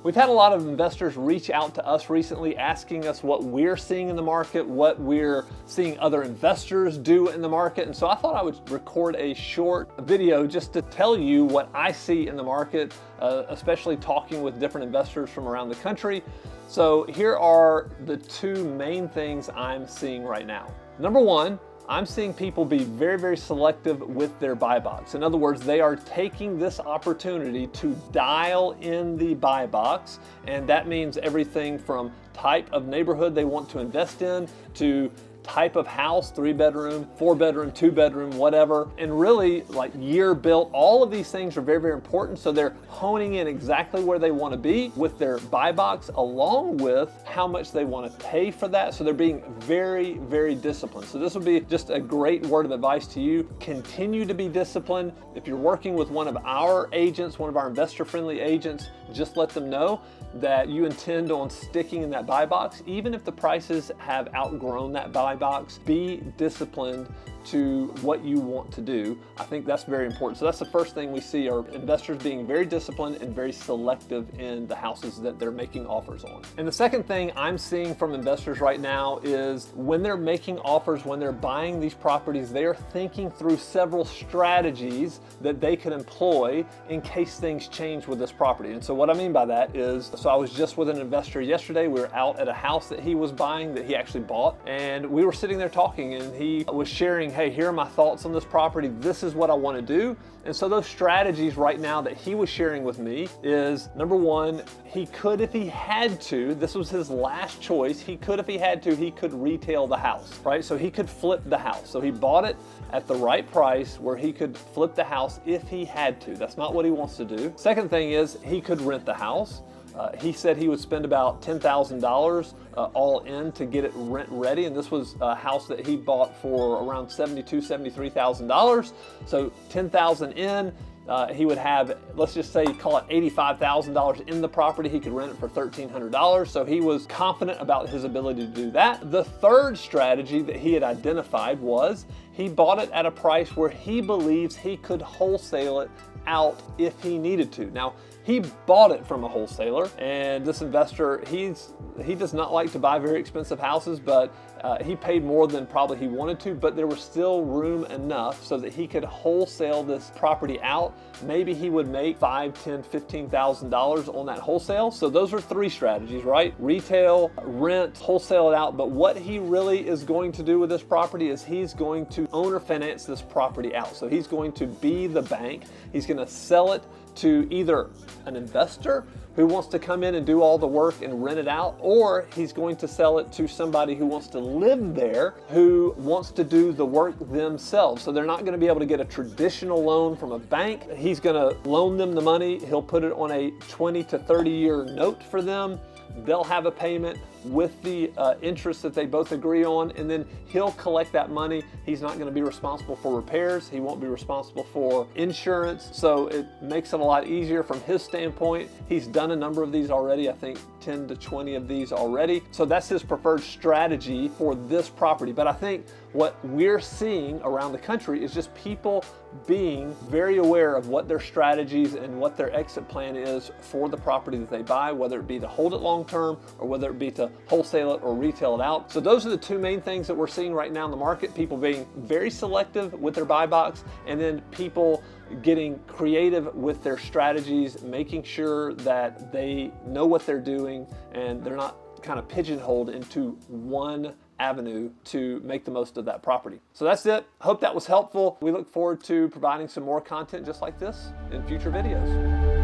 We've had a lot of investors reach out to us recently asking us what we're seeing in the market, what we're seeing other investors do in the market. And so I thought I would record a short video just to tell you what I see in the market, especially talking with different investors from around the country. So here are the two main things I'm seeing right now. Number one, I'm seeing people be very, very selective with their buy box. In other words, they are taking this opportunity to dial in the buy box, and that means everything from type of neighborhood they want to invest in to type of house, 3-bedroom, 4-bedroom, 2-bedroom, whatever, and really like year built. All of these things are very, very important. So they're honing in exactly where they want to be with their buy box, along with how much they want to pay for that. So they're being very, very disciplined. So this would be just a great word of advice to you. Continue to be disciplined. If you're working with one of our agents, one of our investor-friendly agents, just let them know that you intend on sticking in that buy box, even if the prices have outgrown that buy box. Be disciplined to what you want to do. I think that's very important. So that's the first thing we see, are investors being very disciplined and very selective in the houses that they're making offers on. And the second thing I'm seeing from investors right now is when they're making offers, when they're buying these properties, they are thinking through several strategies that they can employ in case things change with this property. And so what I mean by that is, so I was just with an investor yesterday. We were out at a house that he was buying, that he actually bought, and we were sitting there talking, and he was sharing, hey, here are my thoughts on this property. This is what I want to do. And so those strategies right now that he was sharing with me is, number one, he could, if he had to, this was his last choice, he could, if he had to, he could retail the house, right? So he could flip the house. So he bought it at the right price where he could flip the house if he had to. That's not what he wants to do. Second thing is, he could rent the house. He said he would spend about $10,000 all in to get it rent ready. And this was a house that he bought for around $72,000, $73,000. So $10,000 in, he would have, let's just say, call it $85,000 in the property. He could rent it for $1,300. So he was confident about his ability to do that. The third strategy that he had identified was he bought it at a price where he believes he could wholesale it out if he needed to. Now, he bought it from a wholesaler, and this investor, he does not like to buy very expensive houses, but he paid more than probably he wanted to, but there was still room enough so that he could wholesale this property out. Maybe he would make $5,000, $10,000, $15,000 on that wholesale. So those are three strategies, right? Retail, rent, wholesale it out. But what he really is going to do with this property is he's going to owner finance this property out. So he's going to be the bank. He's going to sell it to either an investor who wants to come in and do all the work and rent it out, or he's going to sell it to somebody who wants to live there, who wants to do the work themselves. So they're not going to be able to get a traditional loan from a bank. He's going to loan them the money. He'll put it on a 20 to 30-year note for them. They'll have a payment with the interest that they both agree on, and then he'll collect that money. He's not going to be responsible for repairs. He won't be responsible for insurance. So it makes it a lot easier from his standpoint. He's done a number of these already, I think 10 to 20 of these already. So that's his preferred strategy for this property. But I think what we're seeing around the country is just people being very aware of what their strategies and what their exit plan is for the property that they buy, whether it be to hold it long term or whether it be to wholesale it or retail it out. So those are the two main things that we're seeing right now in the market: people being very selective with their buy box, and then people getting creative with their strategies, making sure that they know what they're doing and they're not kind of pigeonholed into one avenue to make the most of that property. So that's it. Hope that was helpful. We look forward to providing some more content just like this in future videos.